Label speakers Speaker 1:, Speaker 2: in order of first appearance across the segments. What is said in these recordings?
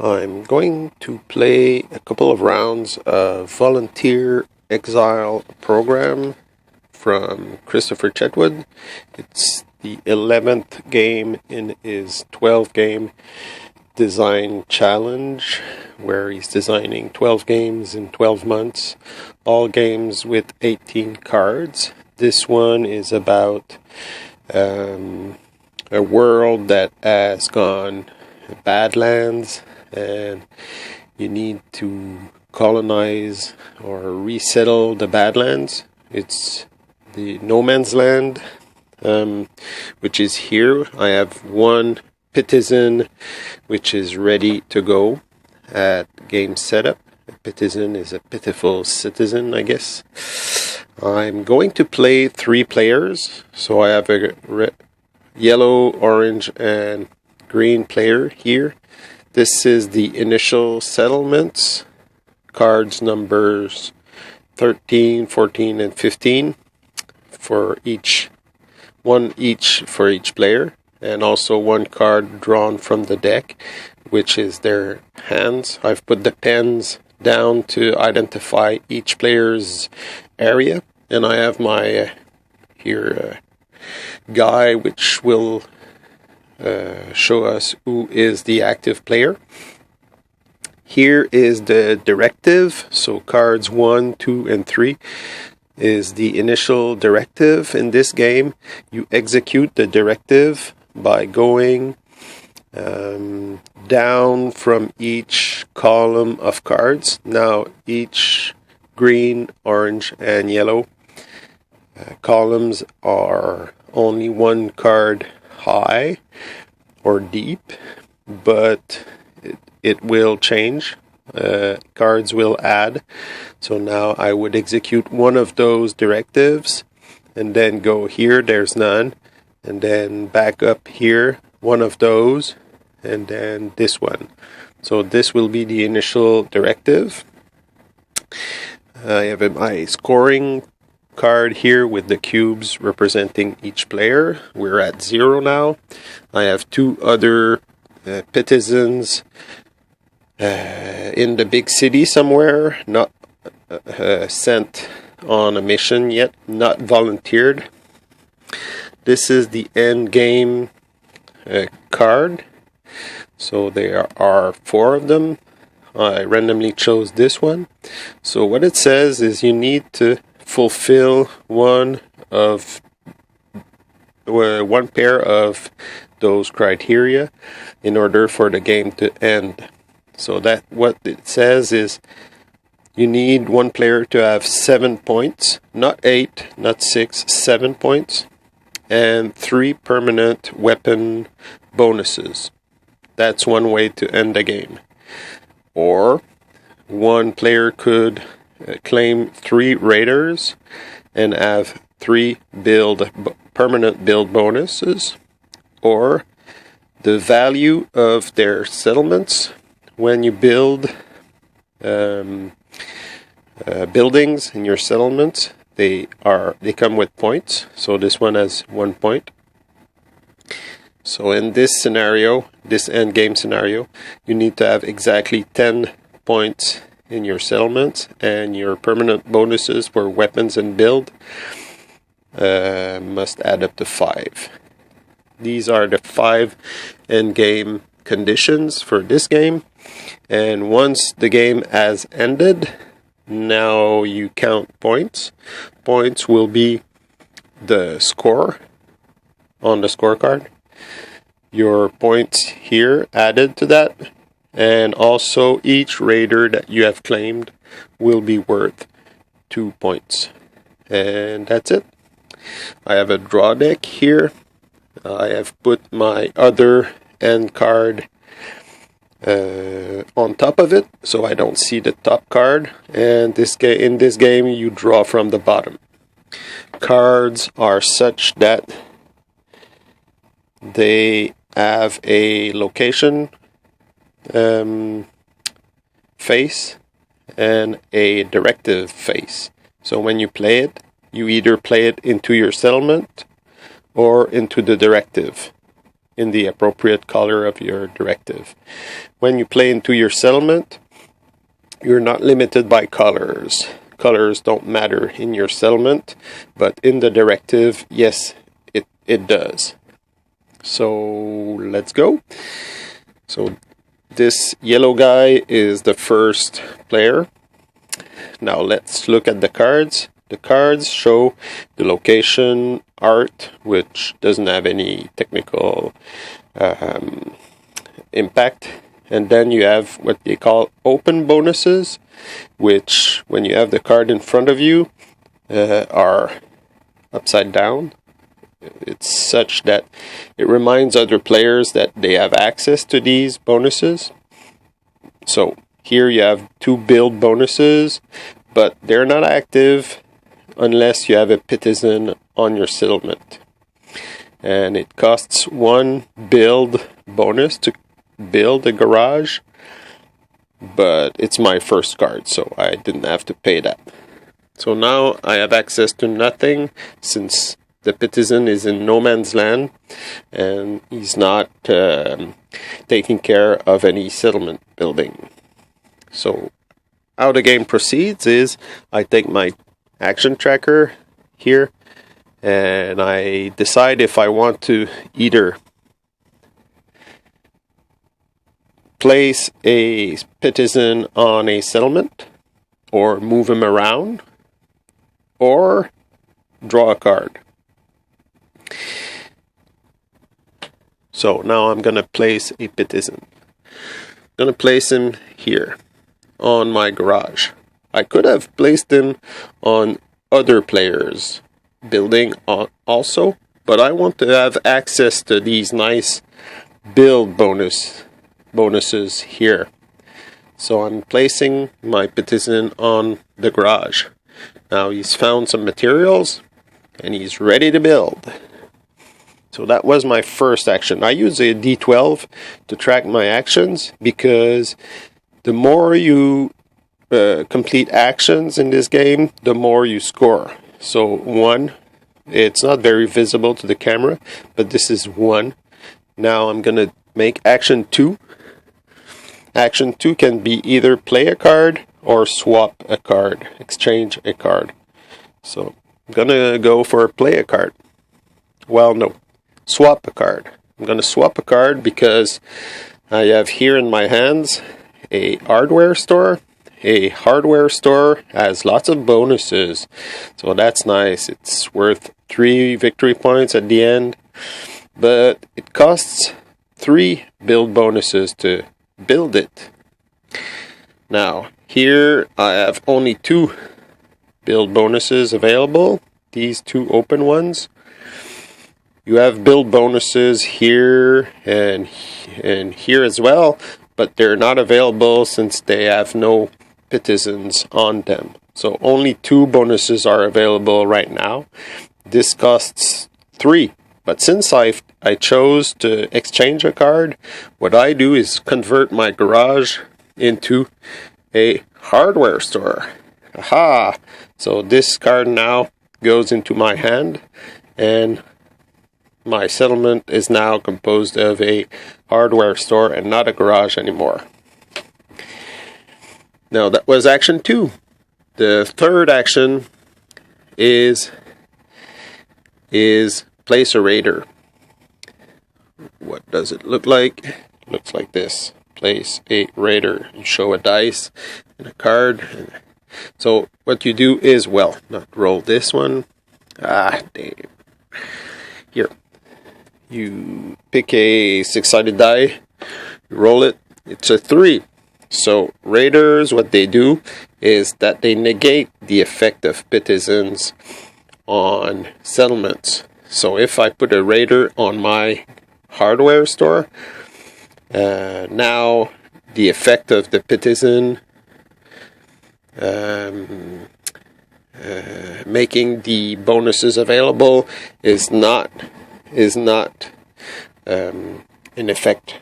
Speaker 1: I'm going to play a couple of rounds of Volunteer Exile program from Christopher Chetwood. It's the 11th game in his 12-game design challenge, where he's designing 12 games in 12 months, all games with 18 cards. This one is about a world that has gone badlands, and you need to colonize or resettle the badlands. It's the no man's land, which is here. I have one Pitizen which is ready to go at game setup. A Pitizen is a pitiful citizen, I guess. I'm going to play 3 players, so I have a yellow, orange, and green player here. This is the initial settlements, cards numbers 13, 14, and 15 for one each for each player, and also one card drawn from the deck, which is their hands. I've put the pens down to identify each player's area, and I have my guy which will show us who is the active player. Here is the directive, so cards 1, 2, and 3 is the initial directive. In this game, you execute the directive by going down from each column of cards. Now, each green, orange, and yellow columns are only one card high or deep, but it will change. Cards will add. So now I would execute one of those directives and then go here, there's none, and then back up here, one of those, and then this one. So this will be the initial directive. I have my scoring card here with the cubes representing each player. We're at 0 now. I have 2 other Pitizens in the big city somewhere, not sent on a mission yet, not volunteered. This is the end game card. So there are 4 of them. I randomly chose this one. So what it says is you need to fulfill one pair of those criteria in order for the game to end. So that what it says is you need one player to have 7 points, not 8, not 6, 7 points, and 3 permanent weapon bonuses. That's one way to end the game. Or one player could claim 3 raiders and have 3 permanent build bonuses, or the value of their settlements when you build buildings in your settlements, they come with points. So this one has 1 point. So in this scenario, this end game scenario, you need to have exactly 10 points in your settlements, and your permanent bonuses for weapons and build must add up to 5. These are the 5 end game conditions for this game, and once the game has ended, now you count points. Points will be the score on the scorecard, your points here added to that, and also each raider that you have claimed will be worth 2 points. And that's it. I have a draw deck here. I have put my other end card on top of it, so I don't see the top card. And in this game, you draw from the bottom. Cards are such that they have a location face and a directive face. So when you play it, you either play it into your settlement or into the directive. in the appropriate color of your directive. When you play into your settlement, you're not limited by colors. Colors don't matter in your settlement, but in the directive, yes, it does. So let's go. So this yellow guy is the first player. Now let's look at the cards. The cards show the location art, which doesn't have any technical impact. And then you have what they call open bonuses, which when you have the card in front of you are upside down. It's such that it reminds other players that they have access to these bonuses. So here you have 2 build bonuses, but they're not active unless you have a Pitizen on your settlement. And it costs 1 build bonus to build a garage, but it's my first card, so I didn't have to pay that. So now I have access to nothing, since the Pitizen is in no man's land and he's not taking care of any settlement building. So how the game proceeds is I take my action tracker here and I decide if I want to either place a Pitizen on a settlement or move him around or draw a card. So now I'm going to place a Pitizen. I'm going to place him here on my garage. I could have placed him on other players' building also, but I want to have access to these nice build bonuses here. So I'm placing my Pitizen on the garage. Now he's found some materials and he's ready to build. So that was my first action. I use a D12 to track my actions because the more you complete actions in this game, the more you score. So 1, it's not very visible to the camera, but this is 1. Now I'm going to make action 2. Action 2 can be either play a card or swap a card, exchange a card. So I'm going to go for play a card. Well, no. Swap a card. I'm going to swap a card because I have here in my hands a hardware store. A hardware store has lots of bonuses, so that's nice. It's worth 3 victory points at the end, but it costs 3 build bonuses to build it. Now, here I have only 2 build bonuses available, these 2 open ones. You have build bonuses here and here as well, but they're not available since they have no Pitizens on them. So only 2 bonuses are available right now. This costs 3, but since I chose to exchange a card, what I do is convert my garage into a hardware store. Aha! So this card now goes into my hand, and my settlement is now composed of a hardware store and not a garage anymore. Now that was action 2. The third action is place a raider. What does it look like? It looks like this. Place a raider. You show a dice and a card. So what you do is, well, not roll this one. Damn. Here. You pick a 6-sided die, you roll it, it's a 3. So raiders, what they do is that they negate the effect of Pitizens on settlements. So if I put a raider on my hardware store, now the effect of the Pitizen making the bonuses available is not in effect.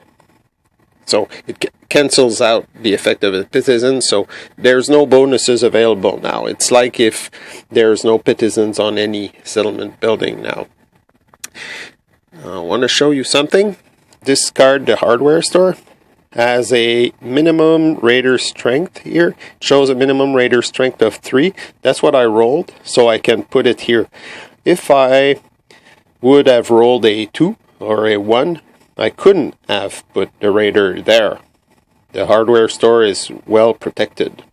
Speaker 1: So it cancels out the effect of a Pitizen, so there's no bonuses available now. It's like if there's no Pitizens on any settlement building now. I want to show you something. this card, the hardware store, has a minimum raider strength here. It shows a minimum raider strength of 3. That's what I rolled, so I can put it here. If I would have rolled a 2 or a 1, I couldn't have put the raider there. The hardware store is well protected.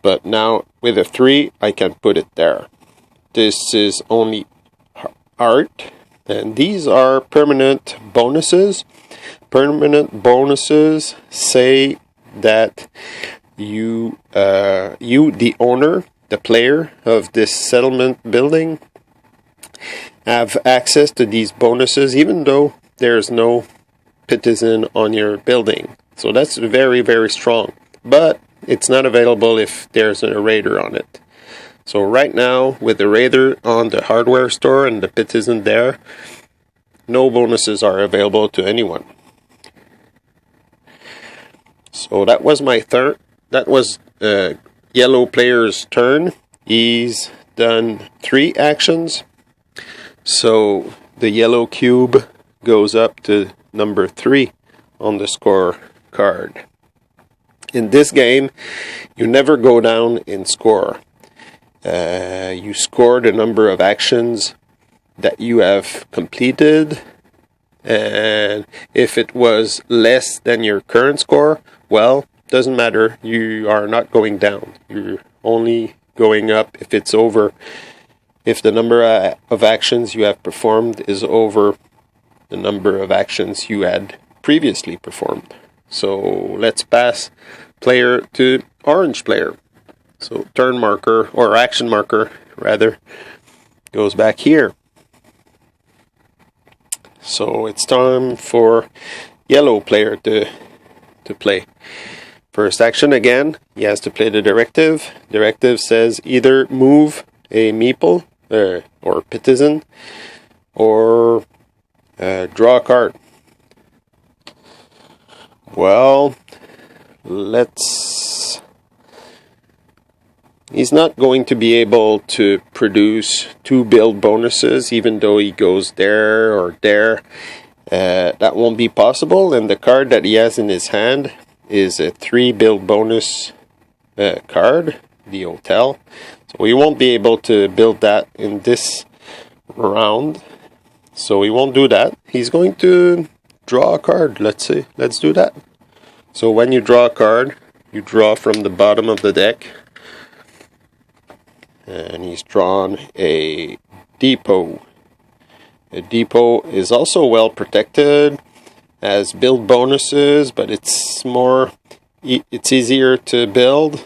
Speaker 1: But now with a 3, I can put it there. This is only art, and these are permanent bonuses. Permanent bonuses say that you, the owner, the player of this settlement building, have access to these bonuses even though there's no citizen on your building. So that's very, very strong. But it's not available if there's a raider on it. So right now, with the raider on the hardware store and the citizen there, no bonuses are available to anyone. So that was my turn. That was yellow player's turn. He's done 3 actions. So the yellow cube goes up to number 3 on the score card. In this game, you never go down in score. You score the number of actions that you have completed, and if it was less than your current score, well, doesn't matter. You are not going down. You're only going up if it's over. If the number of actions you have performed is over the number of actions you had previously performed. So let's pass player to orange player. So turn marker, or action marker rather, goes back here. So it's time for yellow player to play. First action again, he has to play the directive. Directive says either move a meeple or citizen, or draw a card. Well, he's not going to be able to produce 2 build bonuses, even though he goes there or there. That won't be possible, and the card that he has in his hand is a 3 build bonus card, the hotel. So he won't be able to build that in this round. So he won't do that. He's going to draw a card. Let's do that. So when you draw a card, you draw from the bottom of the deck. And he's drawn a depot. A depot is also well protected, has build bonuses, but it's easier to build,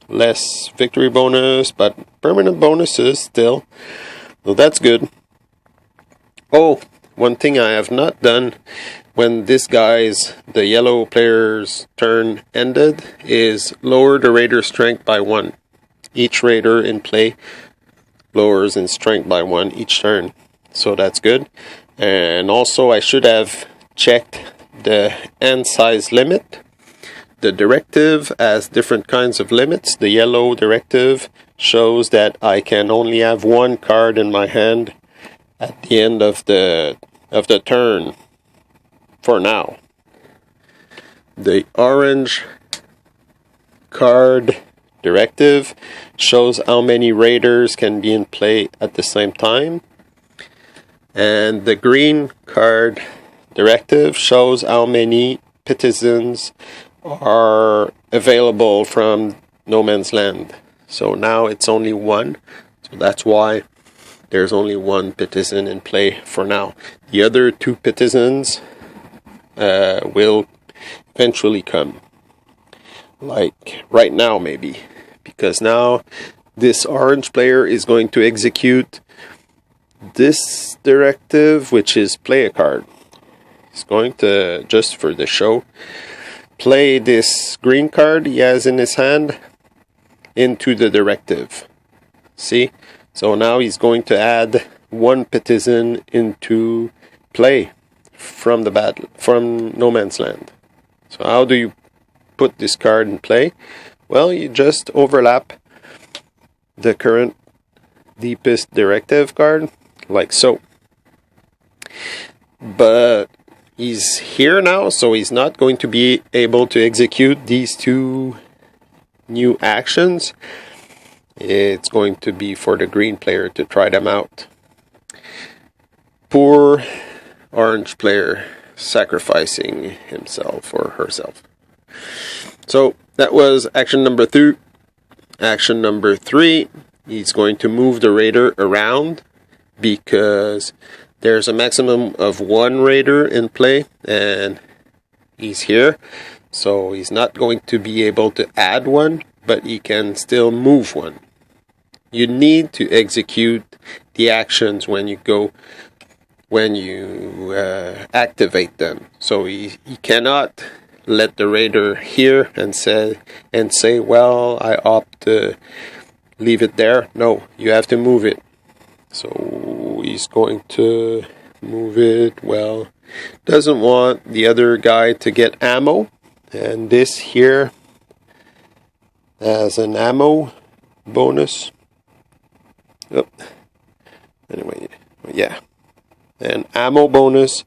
Speaker 1: less victory bonus, but permanent bonuses still. So that's good. Oh, one thing I have not done when the yellow player's turn ended is lower the raider strength by 1. Each raider in play lowers in strength by 1 each turn. So that's good. And also I should have checked the hand size limit. The directive has different kinds of limits. The yellow directive shows that I can only have 1 card in my hand at the end of the turn for now. The orange card directive shows how many raiders can be in play at the same time, and the green card directive shows how many citizens are available from no man's land. So now it's only 1, so that's why there's only 1 citizen in play for now. The other 2 citizens will eventually come, like right now maybe. Because now this orange player is going to execute this directive, which is play a card. He's going to, just for the show, play this green card he has in his hand into the directive. See? So now he's going to add 1 citizen into play from no man's land. So how do you put this card in play? Well, you just overlap the current deepest directive card, like so. But he's here now, so he's not going to be able to execute these two new actions. It's going to be for the green player to try them out. Poor orange player sacrificing himself or herself. So that was action number 2. Action number 3, he's going to move the raider around because there's a maximum of 1 raider in play and he's here. So he's not going to be able to add 1, but he can still move 1. You need to execute the actions when you activate them. So he cannot let the raider here and say, well, I opt to leave it there. No, you have to move it. So he's going to move it. Well, doesn't want the other guy to get ammo, and this here has an ammo bonus. Oh. Anyway, yeah. An ammo bonus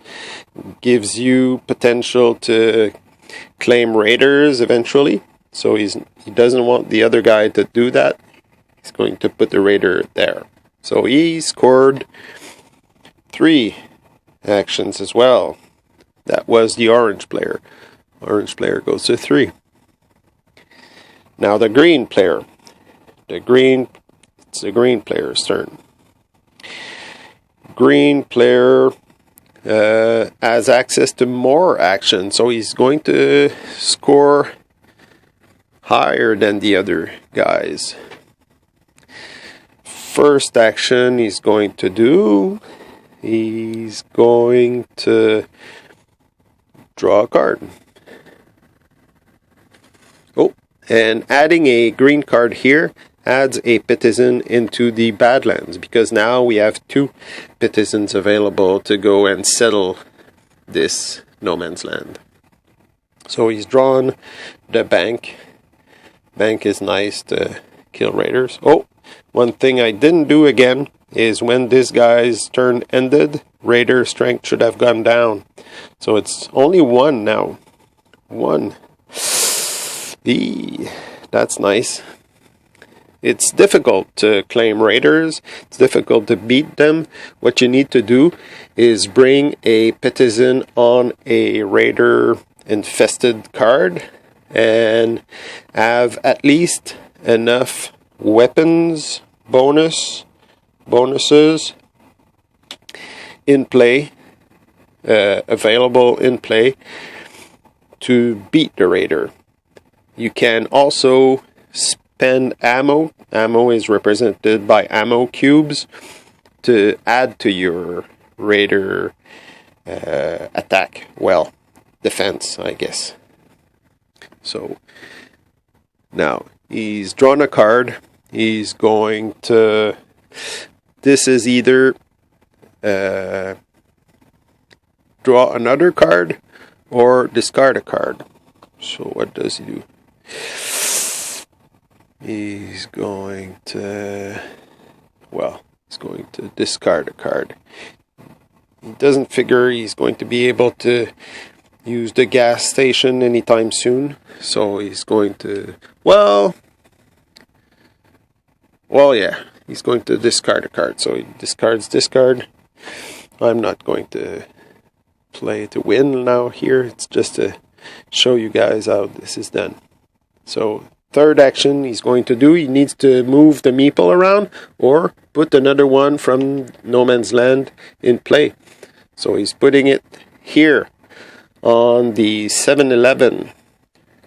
Speaker 1: gives you potential to claim raiders eventually. So he doesn't want the other guy to do that. He's going to put the raider there. So he scored 3 actions as well. That was the orange player. Orange player goes to 3. Now the green player. It's the green player's turn. Green player has access to more action, so he's going to score higher than the other guys. First action he's going to do, he's going to draw a card. Oh, and adding a green card here adds a Petizen into the Badlands, because now we have 2 Petizens available to go and settle this no man's land. So he's drawn the bank. Bank is nice to kill raiders. Oh, one thing I didn't do again is when this guy's turn ended, raider strength should have gone down. So it's only 1 now. 1. That's nice. It's difficult to claim raiders. It's difficult to beat them. What you need to do is bring a Petizen on a raider infested card and have at least enough weapons bonuses in play, available in play to beat the raider. You can also spend ammo. Ammo is represented by ammo cubes to add to your raider attack. Well, defense, I guess. So now he's drawn a card. He's going to. This is either draw another card or discard a card. So what does he do? He's going to discard a card. He doesn't figure he's going to be able to use the gas station anytime soon. So he's going to, he's going to discard a card. So he discards this card. I'm not going to play to win now here. It's just to show you guys how this is done. So third action he's going to do, he needs to move the meeple around or put another one from no man's land in play. So he's putting it here on the 7-11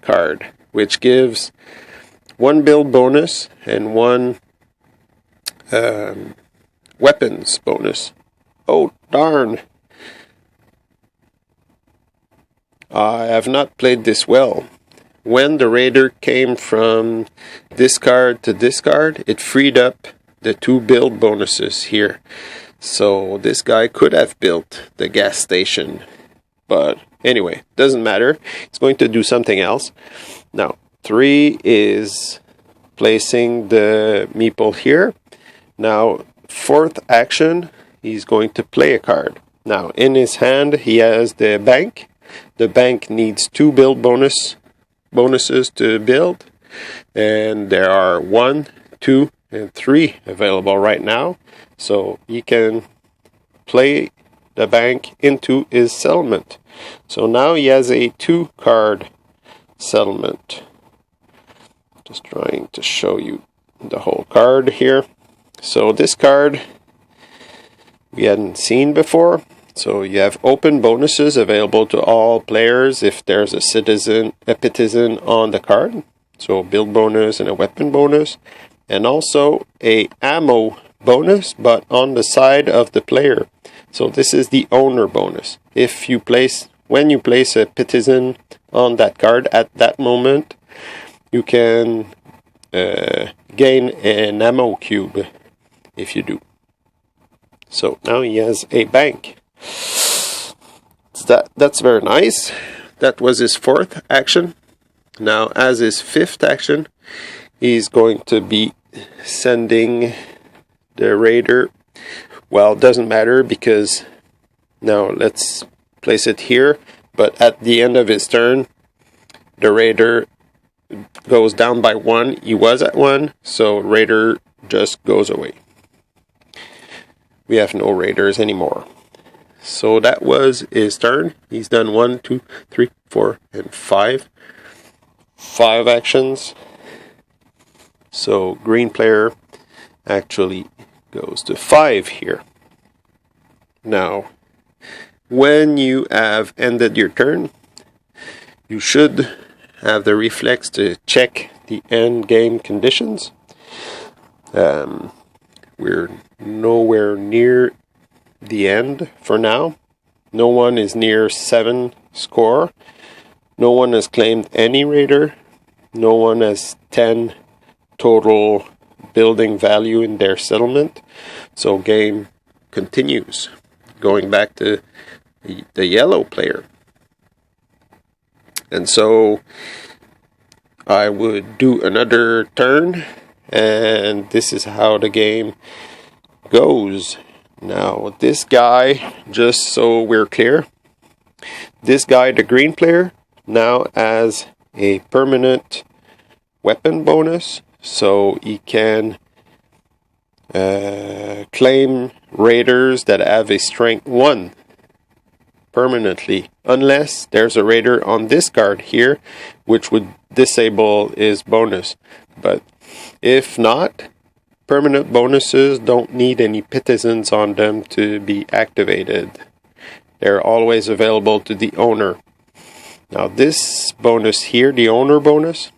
Speaker 1: card, which gives 1 build bonus and 1 weapons bonus. Oh, darn. I have not played this well. When the raider came from discard to discard, it freed up the 2 build bonuses here. So this guy could have built the gas station. But anyway, doesn't matter. It's going to do something else. Now, 3 is placing the meeple here. Now, fourth action, he's going to play a card. Now, in his hand, he has the bank. The bank needs 2 build bonuses to build. And there are 1, 2, and 3 available right now. So he can play the bank into his settlement. So now he has a 2-card settlement. Just trying to show you the whole card here. So this card we hadn't seen before. So you have open bonuses available to all players if there's a citizen on the card. So build bonus and a weapon bonus. And also a ammo bonus, but on the side of the player. So this is the owner bonus. When you place a citizen on that card at that moment, you can gain an ammo cube if you do. So now he has a bank. That's very nice. That was his 4th action. Now, as his 5th action, he's going to be sending the raider. Well, it doesn't matter because now let's place it here. But at the end of his turn, the raider goes down by 1. He was at 1, so raider just goes away. We have no raiders anymore. So that was his turn. He's done 1, 2, 3, 4, and 5. 5 actions. So green player actually goes to 5 here. Now, when you have ended your turn, you should have the reflex to check the end game conditions. We're nowhere near the end for now. No one is near 7 score. No one has claimed any raider. No one has 10 total building value in their settlement. So game continues. Going back to the yellow player. And so I would do another turn, and this is how the game goes. Now this guy, just so we're clear, this guy, the green player, now has a permanent weapon bonus, so he can claim raiders that have a strength 1 permanently, unless there's a raider on this card here, which would disable his bonus. But if not, permanent bonuses don't need any citizens on them to be activated. They're always available to the owner. Now this bonus here, the owner bonus,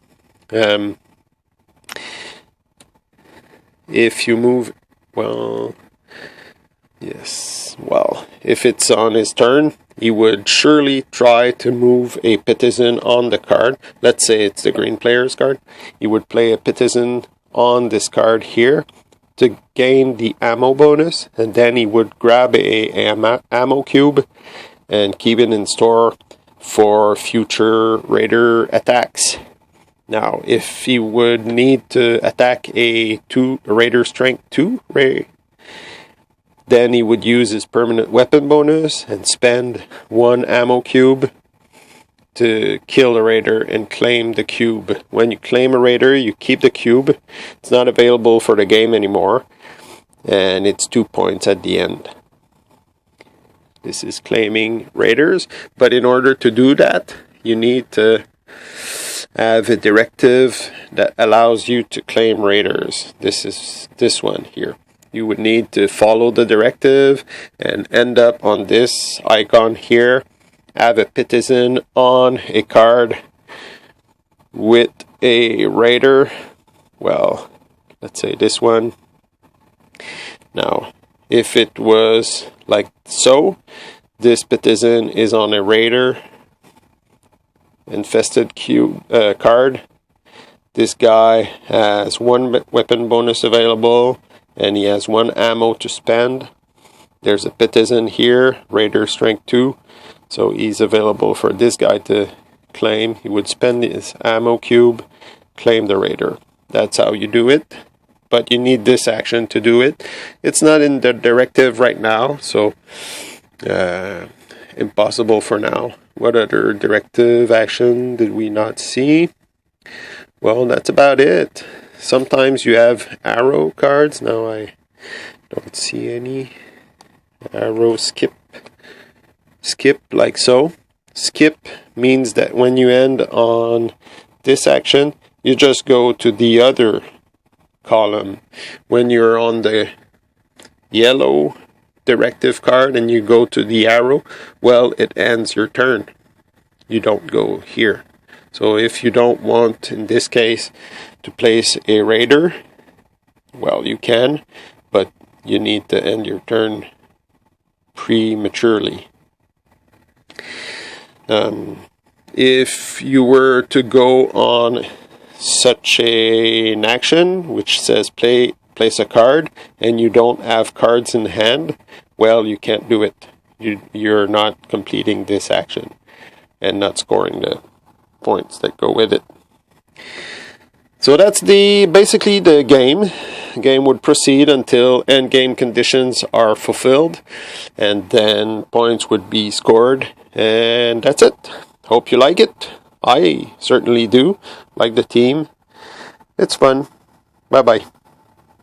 Speaker 1: if you move, if it's on his turn, he would surely try to move a citizen on the card. Let's say it's the green player's card. He would play a citizen on this card here to gain the ammo bonus, and then he would grab a ammo cube and keep it in store for future raider attacks. Now, if he would need to attack a raider strength 2 raid, then he would use his permanent weapon bonus and spend 1 ammo cube to kill a raider and claim the cube. When you claim a raider, you keep the cube. It's not available for the game anymore, and it's 2 points at the end. This is claiming raiders, but in order to do that, you need to have a directive that allows you to claim raiders. This is this one here. You would need to follow the directive and end up on this icon here. Have a citizen on a card with a raider. Well, let's say this one. Now, if it was like so, this citizen is on a raider infested card. This guy has 1 weapon bonus available, and he has 1 ammo to spend. There's a citizen here, raider strength 2, so he's available for this guy to claim. He would spend his ammo cube, claim the raider. That's how you do it, but you need this action to do it. It's not in the directive right now, so Impossible for now. What other directive action did we not see? Well, that's about it. Sometimes you have arrow cards. Now I don't see any. Arrow skip. Skip like so. Skip means that when you end on this action, you just go to the other column. When you're on the yellow directive card and you go to the arrow, well, it ends your turn. You don't go here. So if you don't want, in this case, to place a raider, well, you can, but you need to end your turn prematurely. If you were to go on such an action which says place a card and you don't have cards in hand, well, you can't do it. You're not completing this action and not scoring the points that go with it. So that's basically the game. The game would proceed until end game conditions are fulfilled, and then points would be scored, and that's it. Hope you like it. I certainly do. Like the team. It's fun. Bye-bye.